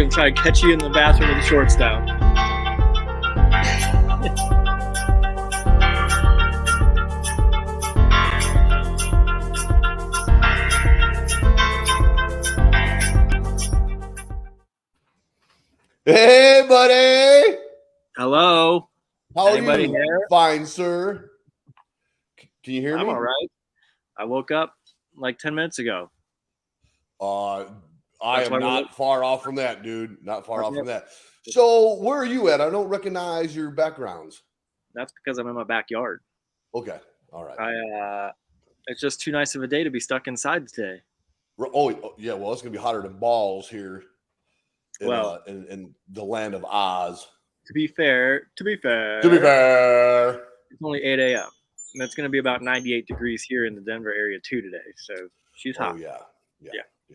gonna try to catch you in the bathroom with the shorts down. Hey, buddy. Hello. How are Anybody you? here? Fine, sir. Can you hear I'm me? all right. I woke up like 10 minutes ago. I That's am why not far off from that, dude. Not far off Okay. from that. So, where are you at? I don't recognize your backgrounds. That's because I'm in my backyard. Okay. All right. It's just too nice of a day to be stuck inside today. Oh, yeah. Well, it's gonna be hotter than balls here in, Well- in the land of Oz. To be fair, To be fair, it's only 8 a.m. And it's going to be about 98 degrees here in the Denver area too today. So she's hot. oh yeah.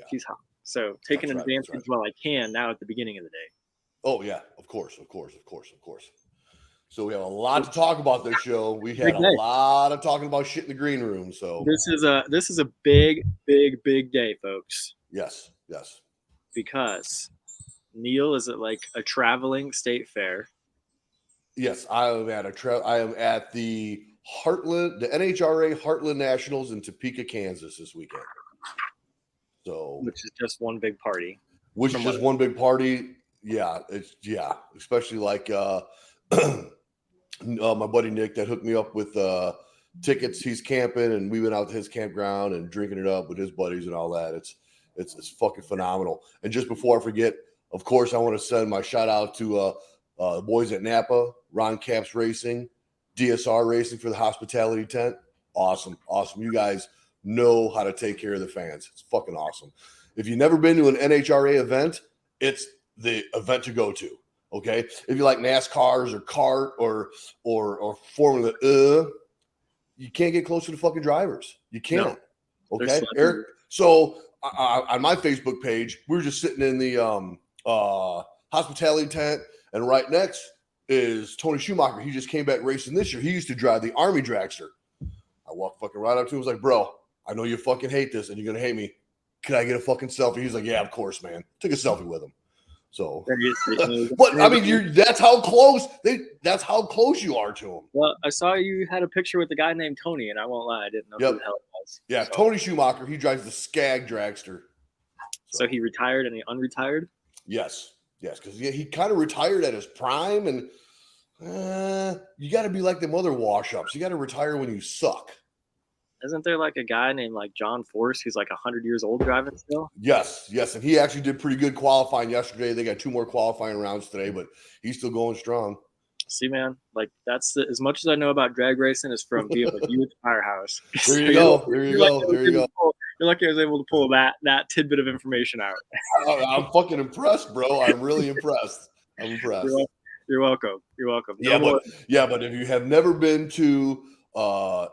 She's hot. So taking That's right, advantage that's right. while I can now at the beginning of the day. Oh yeah. Of course. So we have a lot to talk about this show. We had Big a day. lot of talking about shit in the green room. So This is a big day, folks, yes. because Neil is at like a traveling state fair. Yes, I am at the Heartland, the NHRA Heartland Nationals in Topeka, Kansas this weekend. So, Which is just one big party. which is just one big party. Yeah, especially like my buddy Nick that hooked me up with tickets. He's camping, and we went out to his campground and drinking it up with his buddies and all that. It's fucking phenomenal. And just before I forget, of course, I want to send my shout out to the boys at Napa, Ron Caps Racing, DSR Racing for the hospitality tent. Awesome. You guys know how to take care of the fans. It's fucking awesome. If you've never been to an NHRA event, it's the event to go to. Okay, if you like NASCARs or kart or Formula you can't get close to the fucking drivers. You can't. No. Okay, Eric. So on my Facebook page, we were just sitting in the hospitality tent, and right next is Tony Schumacher. He just came back racing this year. He used to drive the Army dragster. I walked fucking right up to him. I was like, bro, I know you fucking hate this and you're gonna hate me. Can I get a fucking selfie? He's like, yeah, of course, man. Took a selfie with him. So, but I mean, that's how close you are to him. Well, I saw you had a picture with a guy named Tony, and I won't lie, I didn't know who the hell it was. Yeah, so. Tony Schumacher. He drives the Skag dragster. So he retired and he unretired? Yes, because he kind of retired at his prime, and you got to be like them other wash-ups. You got to retire when you suck. Isn't there like a guy named like John Force who's like 100 years old driving still? Yes, and he actually did pretty good qualifying yesterday. They got 2 more qualifying rounds today, but he's still going strong. See, man, like that's as much as I know about drag racing is from being with you at the firehouse. There you go. You're lucky I was able to pull that tidbit of information out. I'm fucking impressed, bro. I'm really impressed. I'm impressed. You're welcome. Yeah, but if you have never been to an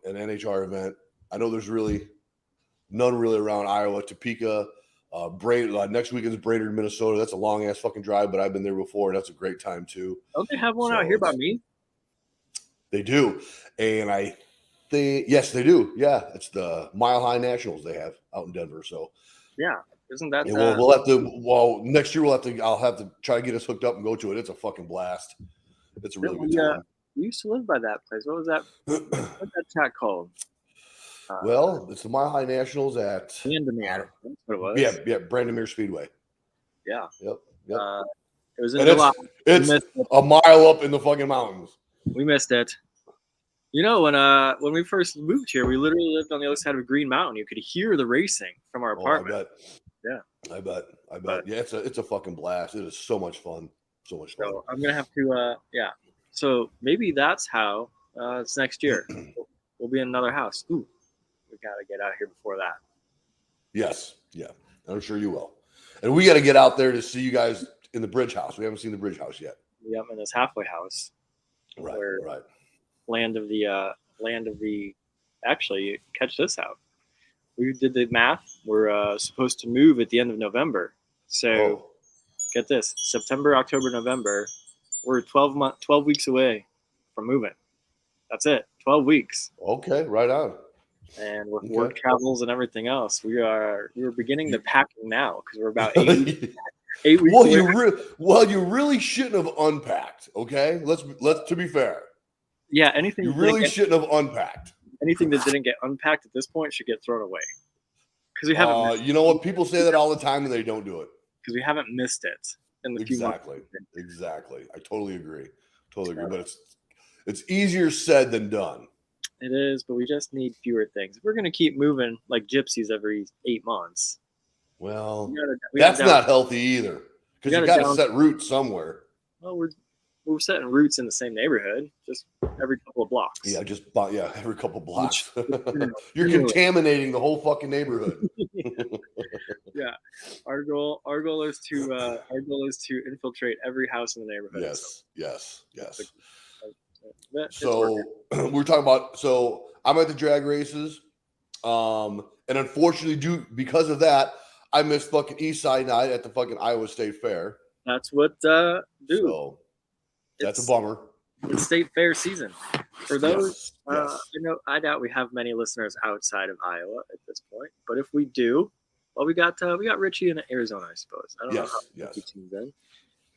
NHR event, I know there's really none really around Iowa. Topeka, next weekend's Brainerd, Minnesota. That's a long ass fucking drive, but I've been there before, and that's a great time too. Don't they have one out here by me? They do, and I think yes, they do. Yeah, it's the Mile High Nationals they have out in Denver. So yeah, isn't that? We'll have to. Well, next year I'll have to try to get us hooked up and go to it. It's a fucking blast. It's a really good time. We used to live by that place. What was that? What's that track called? Well, it's the Mile High Nationals at Brandomere. That's what it was. Yeah, Brandomere Speedway. Yeah. Yep. It was in July. It's a mile up in the fucking mountains. We missed it. You know, when we first moved here, we literally lived on the other side of a green mountain. You could hear the racing from our apartment. I bet. Yeah, it's a fucking blast. It is so much fun. So I'm gonna have to. So maybe that's how it's next year. We'll be in another house. Ooh, we gotta get out of here before that. Yes, yeah, I'm sure you will. And we got to get out there to see you guys in the Bridge House. We haven't seen the Bridge House yet. Yep, in this halfway house. Right. Land of the. Actually, catch this out. We did the math. We're supposed to move at the end of November. So, Get this: September, October, November. We're 12 weeks away from moving. That's it. 12 weeks. Okay, right on. And with work travels and everything else, we're beginning the packing now because we're about 80. 8 weeks. Well, you really shouldn't have unpacked. Okay, let's to be fair. Yeah, anything you really shouldn't have unpacked. Anything that didn't get unpacked at this point should get thrown away. Because we haven't. You know what? People say that all the time, and they don't do it. Because we haven't missed it in the few months. Exactly. I totally agree. But it's easier said than done. It is, but we just need fewer things. We're going to keep moving like gypsies every 8 months. Well, that's not healthy either. Because you got to set roots somewhere. Well, we're setting roots in the same neighborhood, just every couple of blocks. Yeah, every couple of blocks. You're contaminating the whole fucking neighborhood. Yeah, our goal is to infiltrate every house in the neighborhood. Yes. So we're talking about. So I'm at the drag races, and unfortunately, because of that, I missed fucking East Side Night at the fucking Iowa State Fair. That's what, dude. So that's a bummer. It's state fair season. For those, I doubt we have many listeners outside of Iowa at this point. But if we do, well, we got Richie in Arizona, I suppose. I don't know how he tunes in.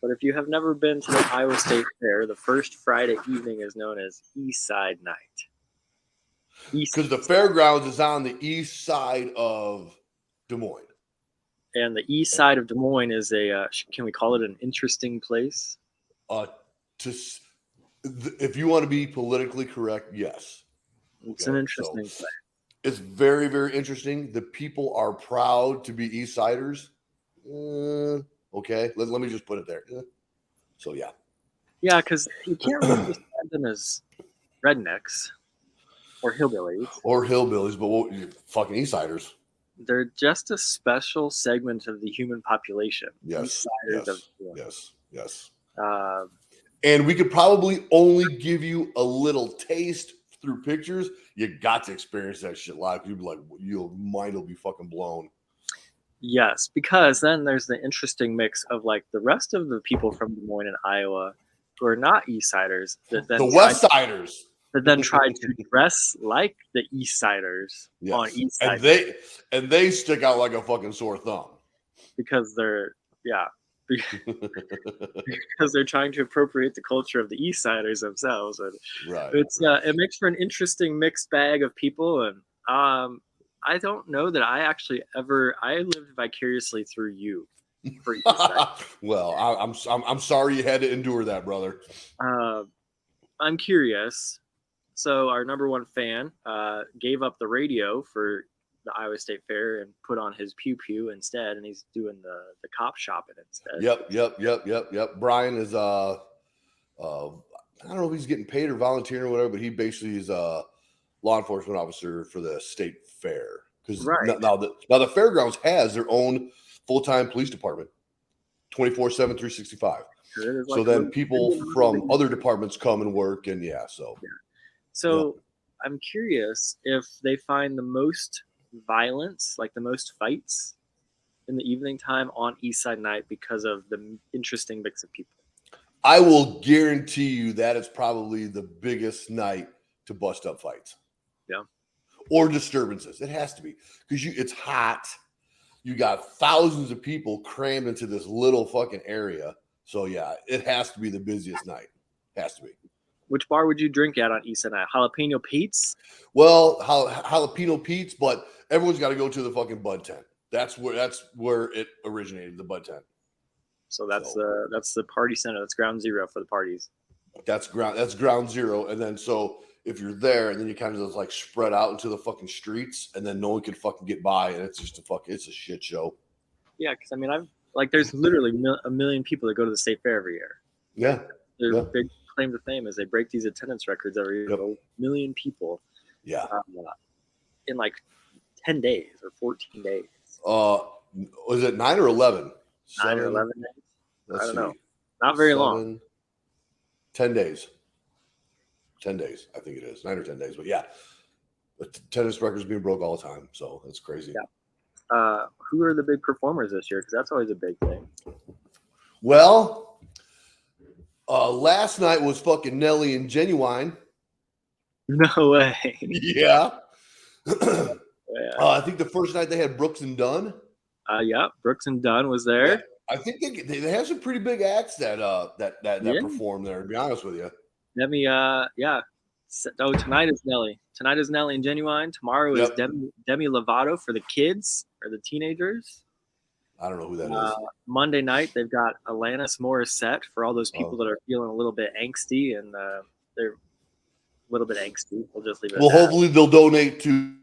But if you have never been to the Iowa State Fair, the first Friday evening is known as East Side Night. Because the fairgrounds is on the east side of Des Moines. And the east side of Des Moines is can we call it an interesting place? If you want to be politically correct, yes. It's an interesting place. It's very, very interesting. The people are proud to be East Siders. Okay, let me just put it there. So, yeah. Yeah, because you can't really describe them as rednecks or hillbillies. But fucking East Siders. They're just a special segment of the human population. Yes. And we could probably only give you a little taste through pictures. You got to experience that shit live. You'd be like, your mind will be fucking blown. Yes, because then there's the interesting mix of like the rest of the people from Des Moines and Iowa who are not East Siders. The West Siders. That then tried to dress like the East Siders on East Side. And they stick out like a fucking sore thumb. Because they're because they're trying to appropriate the culture of the East Siders themselves. And it makes for an interesting mixed bag of people. And I don't know that I lived vicariously through you. For East Side. Well, I'm sorry you had to endure that, brother. I'm curious. So our number one fan gave up the radio for the Iowa State Fair and put on his pew pew instead, and he's doing the cop shopping instead. Yep. Brian is I don't know if he's getting paid or volunteering or whatever, but he basically is a law enforcement officer for the state fair. Because now the fairgrounds has their own full-time police department, 24/7, 365. So then people from other departments come and work, and So I'm curious if they find the most violence, like the most fights in the evening time on East Side Night because of the interesting mix of people. I will guarantee you that is probably the biggest night to bust up fights. Yeah. Or disturbances. It has to be. Because it's hot. You got thousands of people crammed into this little fucking area. So, yeah, it has to be the busiest night. It has to be. Which bar would you drink at on East Side Night? Jalapeno Pete's? Well, Jalapeno Pete's, but everyone's got to go to the fucking Bud Tent. That's where it originated, the Bud Tent. So that's the party center. That's ground zero for the parties. That's ground zero. And then so if you're there, and then you kind of just like spread out into the fucking streets, and then no one can fucking get by, and it's just it's a shit show. Yeah, because I mean, there's literally a million people that go to the state fair every year. Yeah, their big claim to fame is they break these attendance records every year. Yep. 1 million people. Yeah, in like 10 days or 14 days. Was it 9 or 11? 9 or 11 days. I don't know. Not very long. 10 days. 10 days, I think it is. 9 or 10 days. But yeah, the tennis records being broke all the time. So that's crazy. Yeah. Who are the big performers this year? Because that's always a big thing. Well, last night was fucking Nelly and Genuine. No way. Yeah. I think the first night they had Brooks and Dunn. Brooks and Dunn was there. I think they have some pretty big acts that Yeah. perform there. To be honest with you, Demi, yeah. Oh, tonight is Nelly. Tonight is Nelly and Genuine. Tomorrow is Yep. Demi Lovato for the kids or the teenagers. I don't know who that is. Monday night they've got Alanis Morissette for all those people Oh. that are feeling a little bit angsty, and they're a little bit angsty. We'll just leave it. Well, at that. hopefully they'll donate to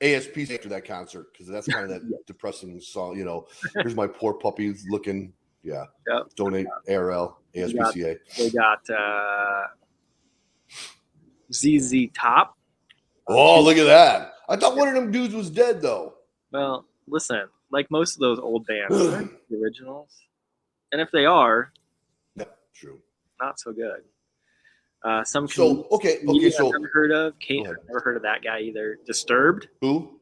ASPCA after that concert, because that's kind of that Yes. depressing song. You know, here's my poor puppies looking. Yeah. Yep. Donate ARL, ASPCA. They got ZZ Top. Oh, look at that! I thought one of them dudes was dead though. Well, listen, like most of those old bands, they're not the originals, and if they are, Yeah, true. not so good. Okay, so I've never heard of. Kate, I've never heard of that guy either. Disturbed. Who?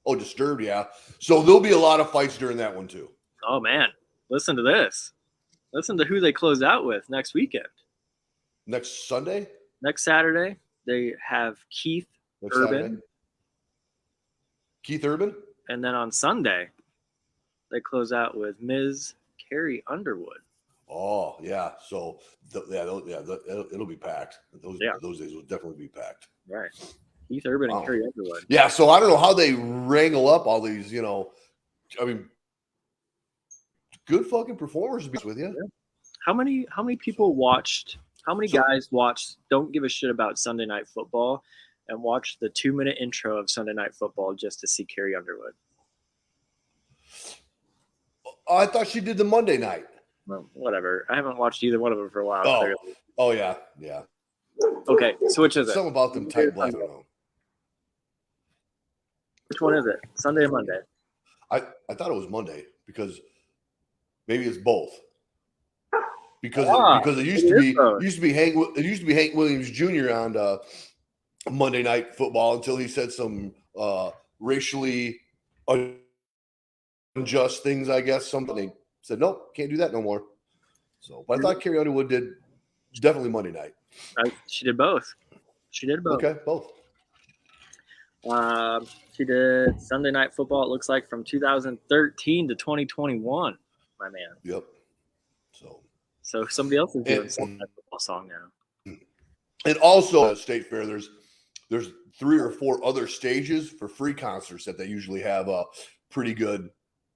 Oh, Disturbed. Yeah. So there'll be a lot of fights during that one too. Oh man, listen to this. Listen to who they close out with next weekend. Next Sunday. Next Saturday, they have Keith Urban. Saturday? Keith Urban. And then on Sunday, they close out with Ms. Carrie Underwood. Oh yeah, so it'll be packed. Those days will definitely be packed. Right, Keith Urban and Carrie Underwood. Yeah, so I don't know how they wrangle up all these. You know, I mean, good fucking performers to be with you. Yeah. How many people watched? How many guys watched? Don't give a shit about Sunday Night Football, and watched the 2-minute intro of Sunday Night Football just to see Carrie Underwood. I thought she did the Monday night. Well, whatever. I haven't watched either one of them for a while. Oh yeah. Okay, so which is it? Something about them tight black. I don't know. Which one is it? Sunday or Monday? I thought it was Monday, because maybe it's both. Because it used to be Hank Williams Jr. on Monday Night Football until he said some racially unjust things. I guess somebody said nope, can't do that no more. So, but I thought Carrie Underwood did definitely Monday night. She did both. Okay, both. She did Sunday Night Football. It looks like from 2013 to 2021. My man. Yep. So somebody else is doing Sunday Night Football song now. And also at State Fair, there's 3 or 4 other stages for free concerts that they usually have a pretty good.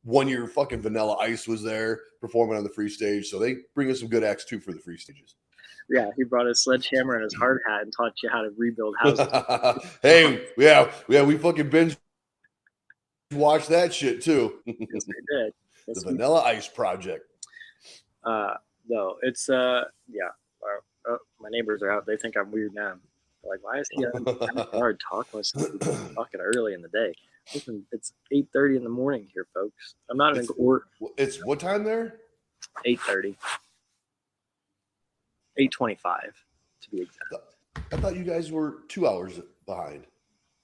One year, fucking Vanilla Ice was there performing on the free stage, so they bring in some good acts too for the free stages. Yeah, he brought his sledgehammer and his hard hat and taught you how to rebuild houses. Hey, yeah, we fucking binge watched that shit too. Yes, they did. The Vanilla Ice Project. No, it's my neighbors are out. They think I'm weird now. They're like, why is he having a hard talk with somebody fucking early in the day? Listen, it's 8:30 in the morning here, folks. I'm not in court. It's what time there? 8:30. 8:25 to be exact. I thought you guys were 2 hours behind.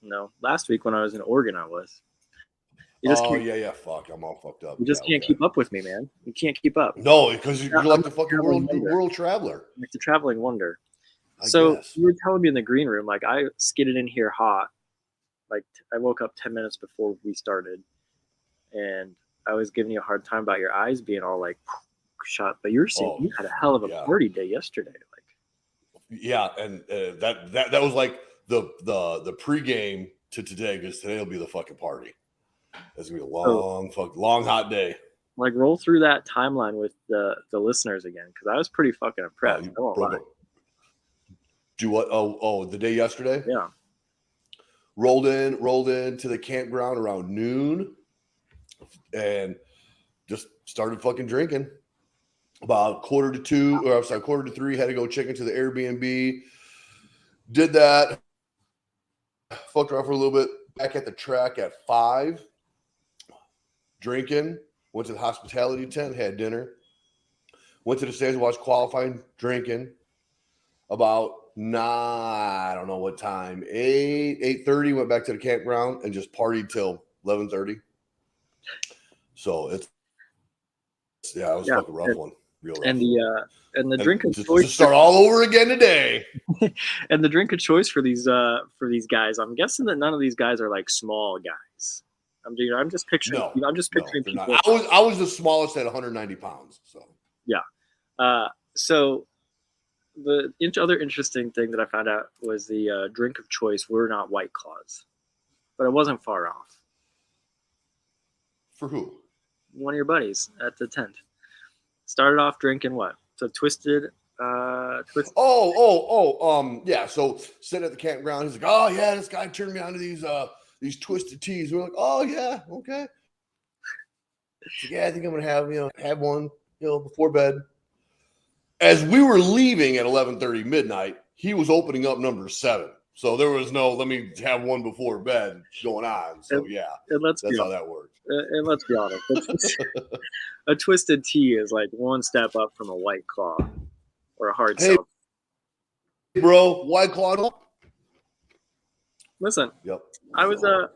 No, last week when I was in Oregon, I was. Fuck, I'm all fucked up. You just can't keep up with me, man. You can't keep up. No, because you're like the fucking world traveler. Like the traveling wonder. So guess. You were telling me in the green room, like I skidded in here hot. Like I woke up 10 minutes before we started, and I was giving you a hard time about your eyes being all like shut. But you're saying you had a hell of a party day yesterday. Like, yeah, and that was like the pregame to today, because today will be the fucking party. It's gonna be a long hot day. Like roll through that timeline with the listeners again, because I was pretty fucking impressed. Do what? Oh, the day yesterday. Yeah. Rolled into the campground around noon, and just started fucking drinking. About quarter to 3, had to go check into the Airbnb. Did that. Fucked around for a little bit. Back at the track at 5. Drinking. Went to the hospitality tent. Had dinner. Went to the stage, watched qualifying. Drinking. About I don't know what time. 8:30. Went back to the campground and just partied till 11:30. So it was a fucking rough one. Real rough. And the drink of choice to start all over again today. And the drink of choice for these guys, I'm guessing that none of these guys are like small guys. I'm just picturing. No, I'm just picturing they're people. not. I was the smallest at 190 pounds. So Yeah. So the other interesting thing that I found out was the drink of choice were not White Claws, but it wasn't far off. for who? One of your buddies at the tent started off drinking what? So twisted. Yeah. So sitting at the campground, he's like, oh yeah, this guy turned me on to these twisted teas. We're like, oh yeah, okay. So, yeah, I think I'm gonna have one, before bed. As we were leaving at 11:30 midnight, he was opening up number 7. So there was no let me have one before bed going on. So and let's that's be how that worked. and let's be honest, a twisted tea is like one step up from a White Claw or a hard Hey, seltzer. bro, White Claw. Listen, Yep. I was up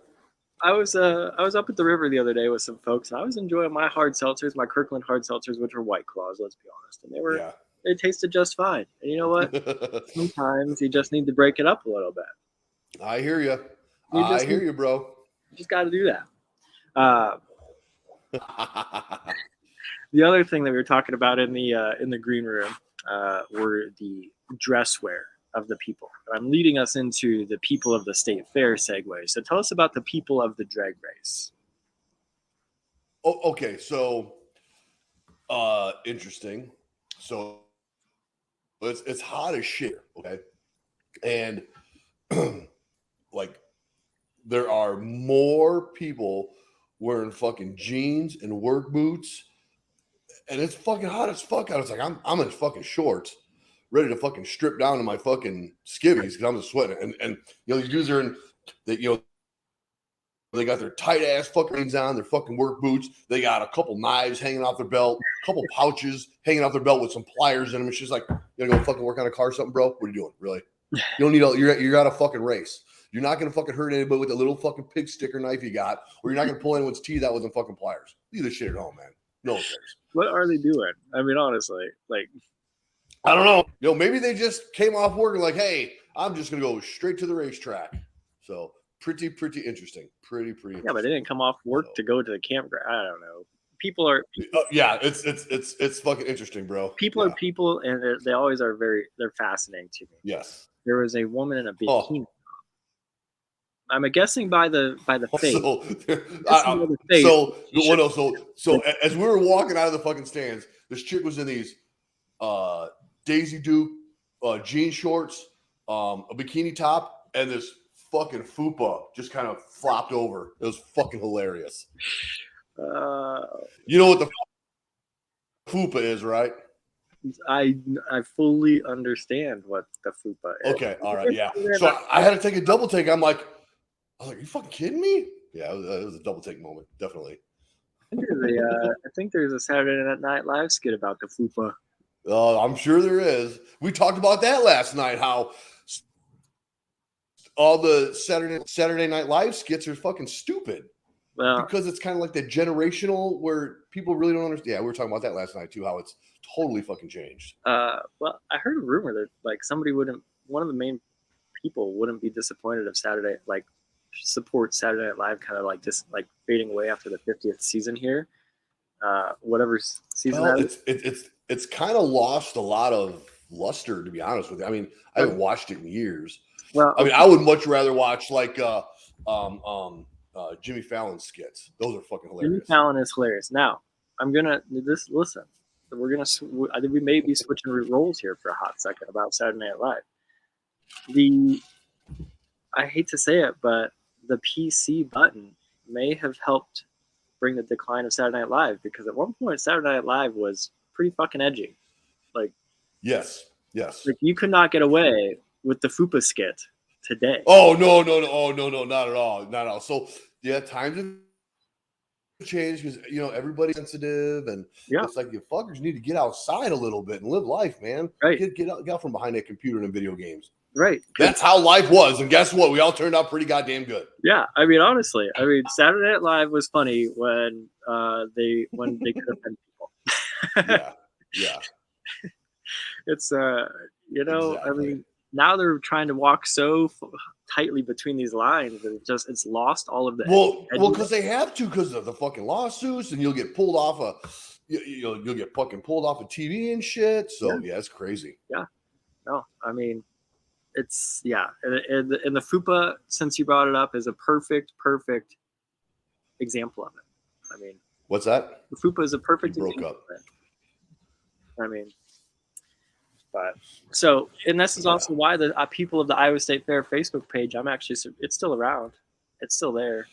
at the river the other day with some folks, and I was enjoying my hard seltzers, my Kirkland hard seltzers, which are White Claws. Let's be honest, and they tasted just fine. And you know what? Sometimes you just need to break it up a little bit. I hear you. I hear you, bro. You just got to do that. The other thing that we were talking about in the green room were the dress wear of the people. I'm leading us into the people of the state fair segue. So tell us about the people of the drag race. Oh, okay. So, interesting. So it's hot as shit. Okay. And like there are more people wearing fucking jeans and work boots, and it's fucking hot as fuck out. It's like I'm in fucking shorts, ready to fucking strip down to my fucking skivvies because I'm just sweating. And these dudes are in that they got their tight ass fucking rings on, their fucking work boots. They got a couple knives hanging off their belt, a couple pouches hanging off their belt with some pliers in them. It's just like, you gonna go fucking work on a car or something, bro? What are you doing? Really? You don't need you're at a fucking race. You're not gonna fucking hurt anybody with a little fucking pig sticker knife you got, or you're not gonna pull anyone's teeth out with them fucking pliers. Leave this shit at home, man. No one cares. What are they doing? I mean, honestly, like, I don't know. Maybe they just came off work and like, hey, I'm just gonna go straight to the racetrack. So pretty interesting. Pretty interesting. Yeah, but they didn't come off work to go to the campground. I don't know. People are. Yeah, it's fucking interesting, bro. People are people, and they always are they're fascinating to me. Yes. There was a woman in a bikini. I'm guessing by the face. So as we were walking out of the fucking stands, this chick was in these Daisy Duke jean shorts, a bikini top, and this fucking fupa just kind of flopped over. It was fucking hilarious. You know what the fupa is, right? I fully understand what the fupa is. Okay, all right, yeah. So I had to take a double take. I was like, are you fucking kidding me? Yeah, it was a double take moment, definitely. I think there's a Saturday Night Live skit about the fupa. I'm sure there is. We talked about that last night, how all the Saturday Night Live skits are fucking stupid. Well, because it's kind of like the generational where people really don't understand. Yeah, we were talking about that last night too, how it's totally fucking changed. Well, I heard a rumor that like one of the main people wouldn't be disappointed if support Saturday Night Live kind of like just like fading away after the 50th season here. Whatever season that is. It's kind of lost a lot of luster, to be honest with you. I mean, I haven't watched it in years. Well, I mean, I would much rather watch like Jimmy Fallon skits. Those are fucking hilarious. Jimmy Fallon is hilarious. Now, listen. We may be switching roles here for a hot second about Saturday Night Live. I hate to say it, but the PC button may have helped bring the decline of Saturday Night Live, because at one point Saturday Night Live was pretty fucking edgy. Like, yes. Like you could not get away with the fupa skit today. Oh no, not at all. So yeah, times have changed because everybody's sensitive, and it's like you fuckers need to get outside a little bit and live life, man. Right. Get out from behind that computer and video games. Right. That's how life was, and guess what? We all turned out pretty goddamn good. Yeah, I mean, honestly, Saturday Night Live was funny when they could offend people. Yeah. It's exactly. I mean, now they're trying to walk so tightly between these lines that it's lost all of the Well, edges. because they have to, because of the fucking lawsuits, and you'll get pulled off you'll get fucking pulled off of TV and shit. So yeah, it's crazy. Yeah, no, I mean, it's and the FUPA, since you brought it up, is a perfect example of it. I mean, What's that? the FUPA is a perfect You broke example up. of it. I mean, but so, and this is also why the people of the Iowa State Fair Facebook page, it's still around. It's still there.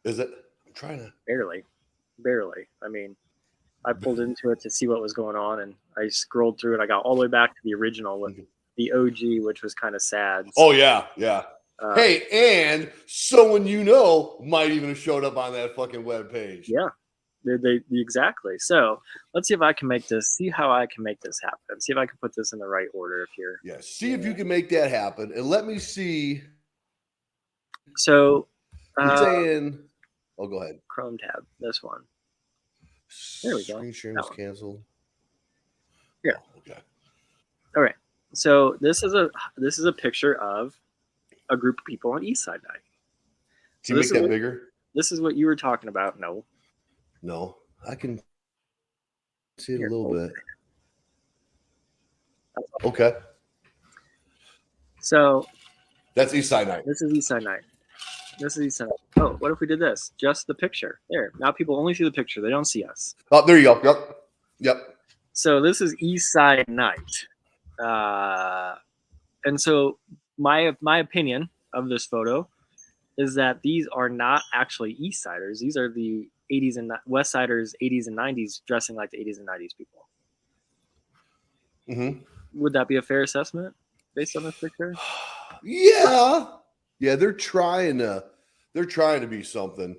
Is it? I'm trying to. Barely. I mean, I pulled into it to see what was going on, and I scrolled through it. I got all the way back to the original, the OG, which was kind of sad. Oh yeah. Hey, and someone might even have showed up on that fucking web page. Yeah, they exactly. So let's see if I can see how I can make this happen. See if I can put this in the right order. If you're see if you can make that happen, and let me see. So you're saying, oh, go ahead. Chrome tab, this one. There we go. Screen sharing is canceled. Yeah. Oh, okay. All right. So this is a picture of a group of people on East Side Night. Can you make that bigger? This is what you were talking about. No, I can see it a little bit. Okay. So that's East Side Night. This is East Side Night. Oh, what if we did this? Just the picture. There. Now people only see the picture. They don't see us. Oh, there you go. Yep. So this is East Side Night. And so my opinion of this photo is that these are not actually East Siders. These are the 80s and West Siders, 80s and 90s, dressing like the 80s and 90s people. Mm-hmm. Would that be a fair assessment based on this picture? Yeah. They're trying to be something.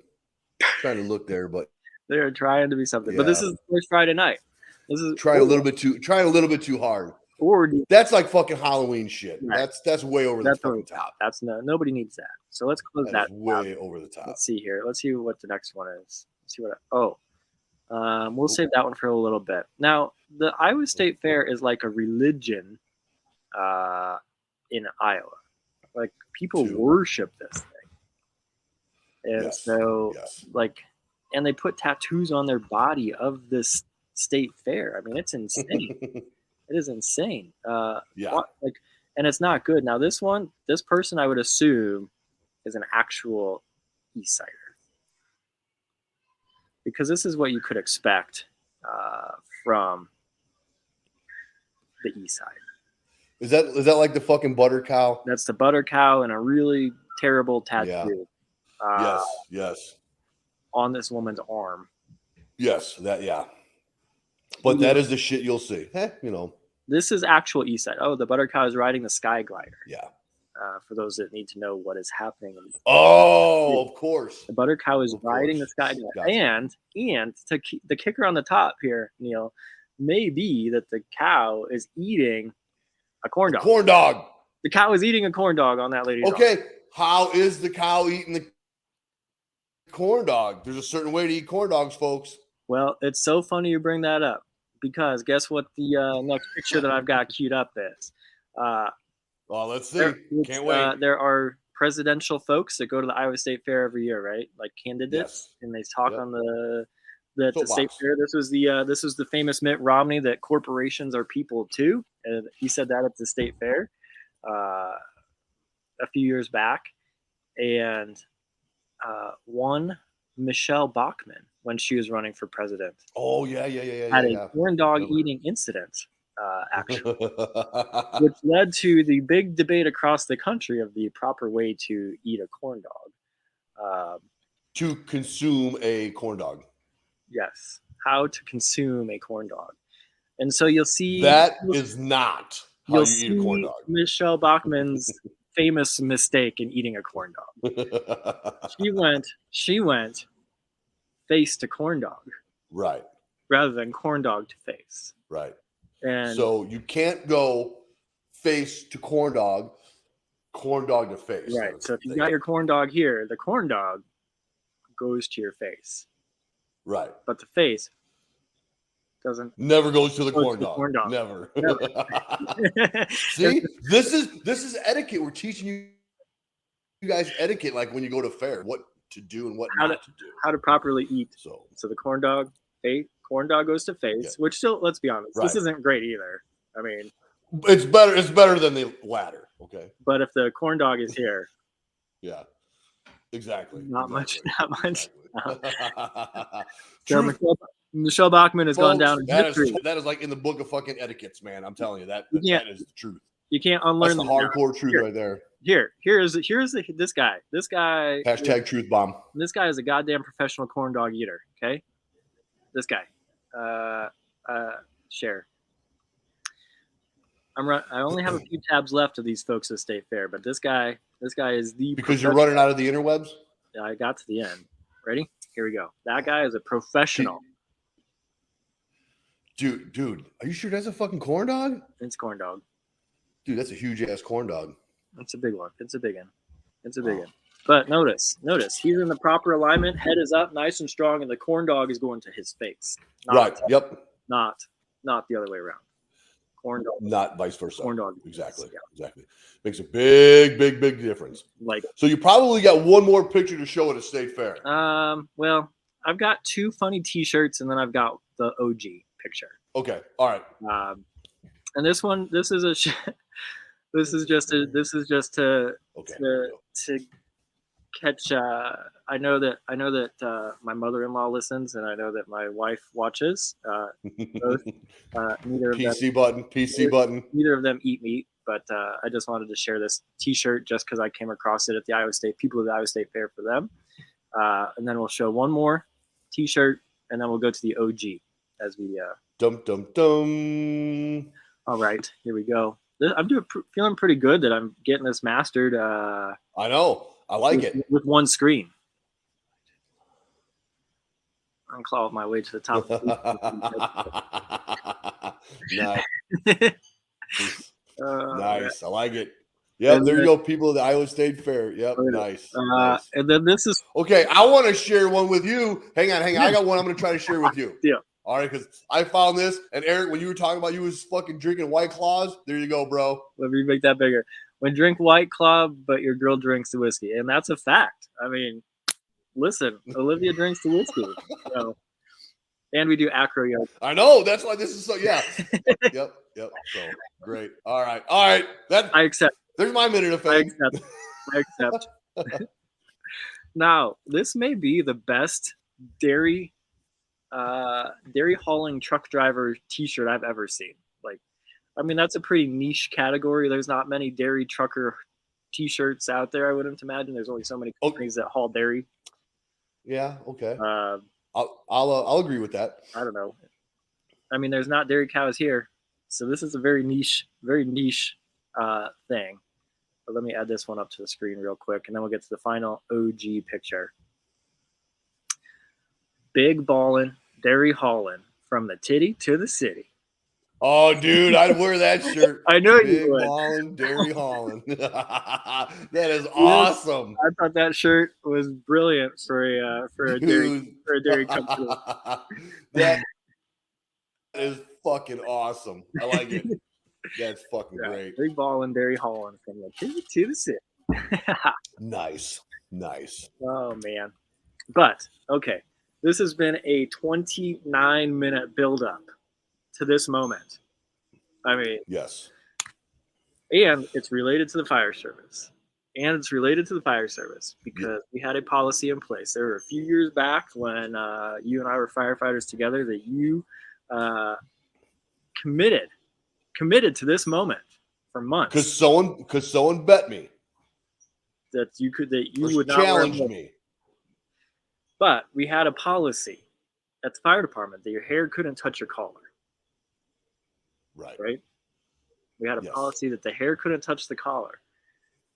Trying to look there, but they're trying to be something. Yeah. But this is first Friday night. This is trying a little bit too hard. Or that's like fucking Halloween shit. Right. That's way over the fucking top. That's nobody needs that. So let's close that. Way over the top. Let's see here. Let's see what the next one is. Let's see what. We'll save that one for a little bit. Now, the Iowa State Fair is like a religion in Iowa. Like people worship this thing, and and they put tattoos on their body of this state fair. I mean, it's insane. It is insane. And it's not good. Now, this person, I would assume, is an actual East Sider, because this is what you could expect from the East Side. Is that like the fucking butter cow? That's the butter cow and a really terrible tattoo. Yes. On this woman's arm. Yes, But that is the shit you'll see. This is actual East Side. Oh, the butter cow is riding the sky glider. Yeah. For those that need to know what is happening. Oh, of course. The butter cow is riding the sky glider. Gotcha. And to keep the kicker on the top here, Neil, may be that the cow is eating a corn dog. Corn dog. The cow is eating a corn dog on that lady's arm. Okay. How is the cow eating the corn dog? There's a certain way to eat corn dogs, folks. Well, it's so funny you bring that up, because guess what the next picture that I've got queued up is? Well, let's see. Can't wait. There are presidential folks that go to the Iowa State Fair every year, right? Like candidates, and they talk on the state fair. This was the famous Mitt Romney that corporations are people too, and he said that at the state fair a few years back. And one Michelle Bachmann, when she was running for president, had a corn dog eating incident, actually, which led to the big debate across the country of the proper way to eat a corn dog. To consume a corn dog. Yes, how to consume a corn dog. And so you'll see is not how you eat a corn dog. Michelle Bachmann's famous mistake in eating a corn dog. She went face to corn dog. Right. Rather than corn dog to face. Right. And so you can't go face to corn dog to face. Right. So if you got your corn dog here, the corn dog goes to your face. Right. But the face Doesn't Never goes to the go corn to the dog. corn dog. Never. Never. See, this is etiquette. We're teaching you guys etiquette, like when you go to fair, what to do and what not to do. How to properly eat. So the corn dog goes to face, Yeah. which still, let's be honest, Right. this isn't great either. I mean, it's better than the latter. Okay. but if the corn dog is here, Yeah. Exactly. not much. Exactly. So Michelle Bachmann has gone down in history. That is like in the book of fucking etiquettes, man. I'm telling you that is the truth. You can't unlearn That's the hardcore truth right there. Here's this guy. This guy. Hashtag truth bomb. This guy is a goddamn professional corn dog eater. Okay. This guy. Share. I only have a few tabs left of these folks at State Fair, but this guy is the because you're running out of the interwebs. Yeah, I got to the end. Ready? Here we go. That guy is a professional. Dude, are you sure that's a fucking corn dog? It's corn dog. Dude, that's a huge ass corn dog. It's a big one. It's a big one. But notice, he's in the proper alignment. Head is up, nice and strong, and the corn dog is going to his face. Right. Yep. Not the other way around. Corn dog. Not vice versa. Corn dog. Exactly. Yeah. Exactly. Makes a big difference. So you probably got one more picture to show at a state fair. Well, I've got 2 funny T-shirts, and then I've got the OG picture. Okay. All right. And this is just to catch. I know that my mother-in-law listens, and I know that my wife watches. Both, neither of PC button. Neither of them eat meat, but I just wanted to share this T-shirt just because I came across it at the people of the Iowa State Fair for them. And then we'll show one more T-shirt, and then we'll go to the OG as we. Dum dum dum. All right, here we go. I'm feeling pretty good that I'm getting this mastered. I know. I like it. With one screen. I'll claw my way to the top. Nice. Nice. I like it. Yep, there you go, people of the Iowa State Fair. Yep, nice. And then this is... Okay, I want to share one with you. Hang on. I got one I'm going to try to share with you. Yeah. All right, because I found this, and Eric, when you were talking about you was fucking drinking White Claws, there you go, bro. Let me make that bigger. When drink White Claw, but your girl drinks the whiskey, and that's a fact. I mean, listen, Olivia drinks the whiskey, so, and we do acro yoga. I know, that's why this is so. Yeah. Yep. So great. All right. I accept. There's my minute of fame. I accept. Now, this may be the best dairy hauling truck driver T-shirt I've ever seen. I mean, that's a pretty niche category. There's not many dairy trucker T-shirts out there. I wouldn't imagine. There's only so many companies that haul dairy. Yeah. Okay. I'll agree with that. I don't know. I mean, there's not dairy cows here, so this is a very niche thing. But let me add this one up to the screen real quick, and then we'll get to the final OG picture. Big ballin', dairy haulin', from the titty to the city. Oh, dude, I'd wear that shirt. I know Big you would. Ballin', dairy haulin'. That is awesome. I thought that shirt was brilliant for a dairy company. That is fucking awesome. I like it. That's fucking great. Big ballin', dairy haulin', from the titty to the city. Nice. Oh man, but okay. This has been a 29-minute build-up to this moment. I mean, yes. And it's related to the fire service. Because we had a policy in place. There were a few years back when you and I were firefighters together that you committed to this moment for months. Because someone bet me that you would not challenge me. But we had a policy at the fire department that your hair couldn't touch your collar. Right. We had a policy that the hair couldn't touch the collar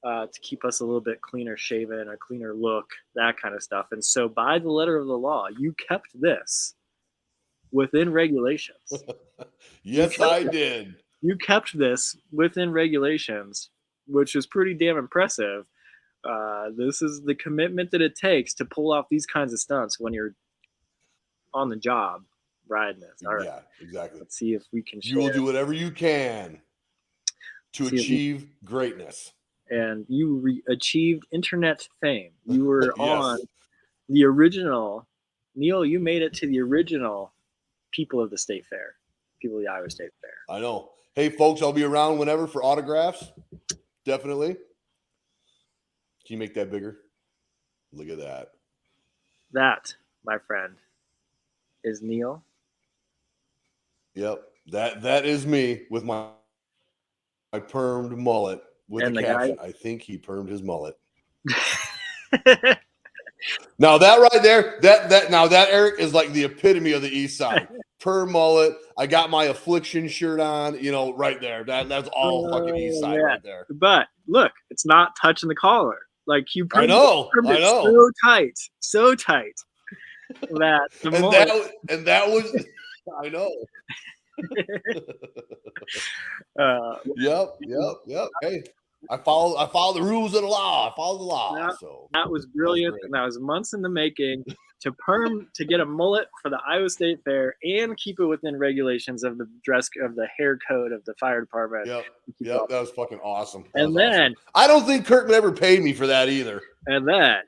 to keep us a little bit cleaner shaven, a cleaner look, that kind of stuff. And so by the letter of the law, you kept this within regulations. Yes, I did. You kept this within regulations, which is pretty damn impressive. This is the commitment that it takes to pull off these kinds of stunts when you're on the job. riding this. All right. Yeah, exactly. Let's see if we can You will share. do whatever you can to See if we- achieve greatness. And you achieved internet fame. You were Yes. on the original. Neil, you made it to the original people of the state fair, people of the Iowa State Fair. I know. Hey, folks, I'll be around whenever for autographs. Definitely. Can you make that bigger? Look at that. That, my friend, is Neil. Yep. That is me with my permed mullet with And the the caption, guy- I think he permed his mullet. Now that right there, that Eric is like the epitome of the East Side. Per mullet. I got my affliction shirt on, right there. That's all fucking East Side right there. But look, it's not touching the collar. Like you I know. so tight that the that was I know. Yep. Hey, I follow the rules of the law. I follow the law. That was brilliant, and that was months in the making to get a mullet for the Iowa State Fair and keep it within regulations of the hair code of the fire department. Yep, that was fucking awesome. And then I don't think Kirkman ever paid me for that either. And then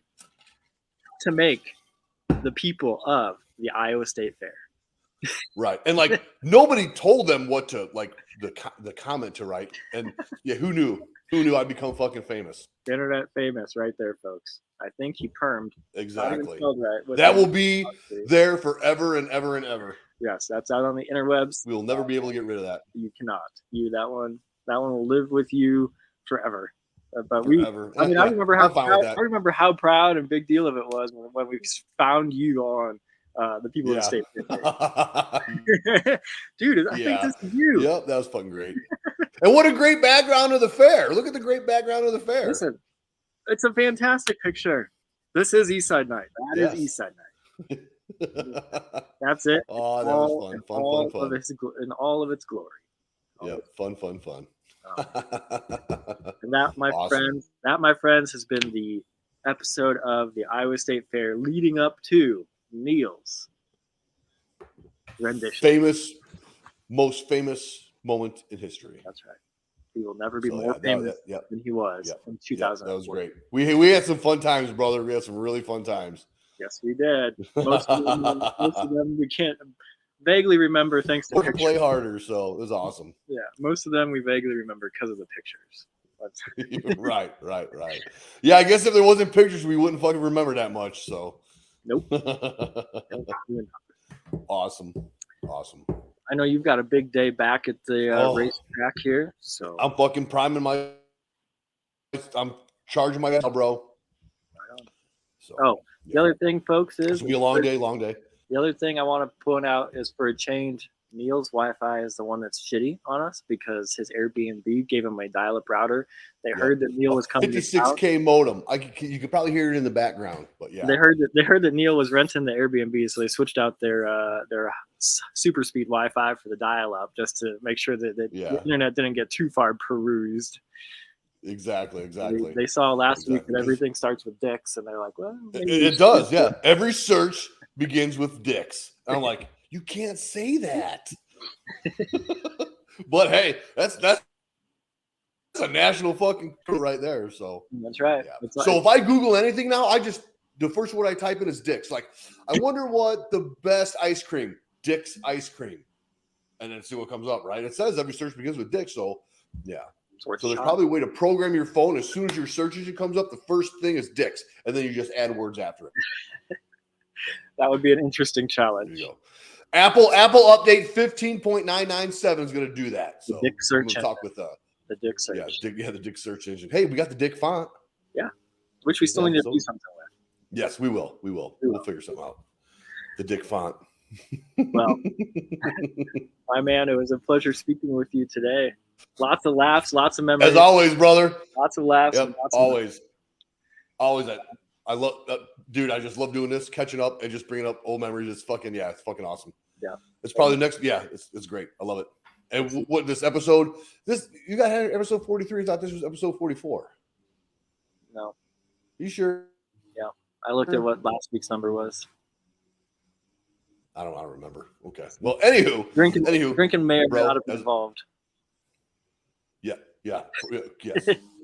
to make the people of the Iowa State Fair. Right. And like nobody told them what to the comment to write. And yeah, who knew? Who knew I'd become fucking famous? Internet famous right there, folks. I think he permed. Exactly. Right, that will be there forever and ever and ever. Yes, that's out on the interwebs. We will never be able to get rid of that. You cannot. That one will live with you forever. But I remember how proud and big deal of it was when we found you on the people of the state. Dude, I think this is you. Yep, that was fucking great. And what a great background of the fair. Look at the great background of the fair. Listen, it's a fantastic picture. This is Eastside Night. That is Eastside Night. That's it. Oh, that was fun. In all of its glory. Yeah, fun. And that, my friends, has been the episode of the Iowa State Fair leading up to Neil's rendition. Most famous moment in history. That's right. He will never be more famous than he was in 2000. That was great. We had some fun times, brother. We had some really fun times. Yes, we did. Most of them we can't vaguely remember thanks to pictures. Play harder, so it was awesome. Yeah, most of them we vaguely remember because of the pictures. Right. Yeah, I guess if there wasn't pictures, we wouldn't fucking remember that much. So. Nope. Awesome. I know you've got a big day back at the racetrack here, so I'm fucking priming I'm charging my gas, bro. So, the other thing, folks, is it'll be a long day. The other thing I want to point out is for a change, Neil's Wi-Fi is the one that's shitty on us because his Airbnb gave him a dial-up router. They heard that Neil was coming. 56K modem. You could probably hear it in the background, but yeah. They heard that Neil was renting the Airbnb, so they switched out their super speed Wi-Fi for the dial-up just to make sure that the internet didn't get too far perused. Exactly. They saw last week that everything starts with dicks, and they're like, well, it does, yeah. Every search begins with dicks. And I'm like, you can't say that. But hey, that's a national fucking right there. So that's right. Yeah. So if I Google anything now, the first word I type in is dicks. Like, I wonder what the best ice cream, Dick's ice cream, and then see what comes up. Right? It says every search begins with dick. So yeah. So there's probably a way to program your phone. As soon as your search engine comes up, the first thing is dicks, and then you just add words after it. That would be an interesting challenge. There you go. Apple update 15.997 is going to do that. So the dick search engine. Talk with the dick search. The dick search engine. Hey, we got the dick font. Yeah, which we still need to do something with. Yes, we will. We'll figure something out. The dick font. Well, my man, it was a pleasure speaking with you today. Lots of laughs, lots of memories. As always, brother. Lots of laughs. Yep, always. I love, dude. I just love doing this, catching up, and just bringing up old memories. It's fucking awesome. Yeah, it's probably the next. Yeah, it's great. I love it. And what this episode? You got episode 43. I thought this was episode 44. No, you sure? Yeah, I looked at what last week's number was. I don't remember. Okay. Well, anywho, Drinking may or may bro, not have been involved. Yeah. Yes.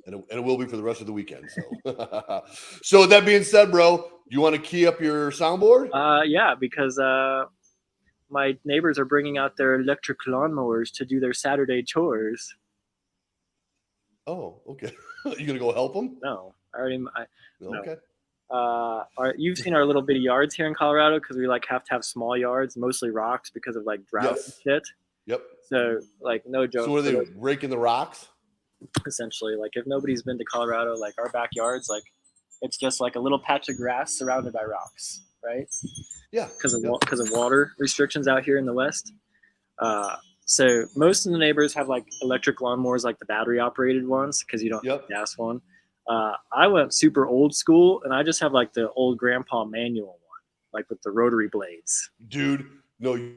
And it will be for the rest of the weekend. So, so with that being said, bro, you want to key up your soundboard? Yeah, because my neighbors are bringing out their electric lawnmowers to do their Saturday chores. Oh, okay. You gonna go help them? No, I already. No. Okay. You've seen our little bitty yards here in Colorado because we like have to have small yards, mostly rocks because of like drought and shit. Yep. So like no joke. So what are they raking the rocks? Essentially, like if nobody's been to Colorado, like our backyards, like it's just like a little patch of grass surrounded by rocks, right? Yeah. Because of water restrictions out here in the West. So most of the neighbors have like electric lawnmowers, like the battery operated ones, because you don't have a gas one. I went super old school, and I just have like the old grandpa manual one, like with the rotary blades. Dude, no,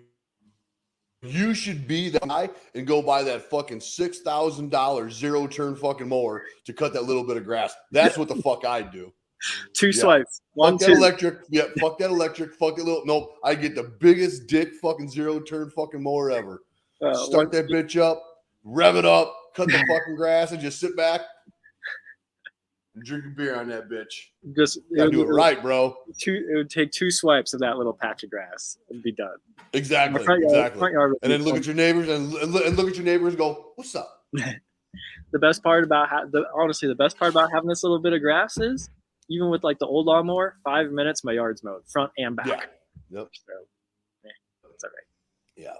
you should be the guy and go buy that fucking $6,000 zero turn fucking mower to cut that little bit of grass. That's what the fuck I do. Two swipes. Fuck that electric. Yeah, fuck that electric. Fuck that little. Nope. I get the biggest dick fucking zero turn fucking mower ever. Start that bitch up, rev it up, cut the fucking grass, and just sit back and drink a beer on that bitch. Just gotta do it right, bro. It would take 2 swipes of that little patch of grass and be done. Exactly. And then look at your neighbors and look at your neighbors and go, "What's up?" The best part about honestly, the best part about having this little bit of grass is, even with like the old lawnmower, 5 minutes, my yard's mowed, front and back. Yeah. Yep. So, it's all right. Yeah.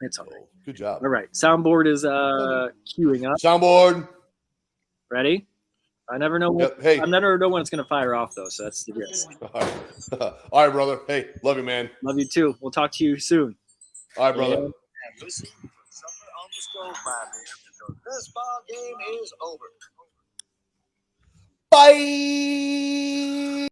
It's all right. Good job. All right. Soundboard is queuing up. Soundboard. Ready? I never know. I never know when it's going to fire off, though. So that's the risk. All right, brother. Hey, love you, man. Love you too. We'll talk to you soon. All right, brother. And listen for Summer on the Stove, my man. This ball game is over. Bye.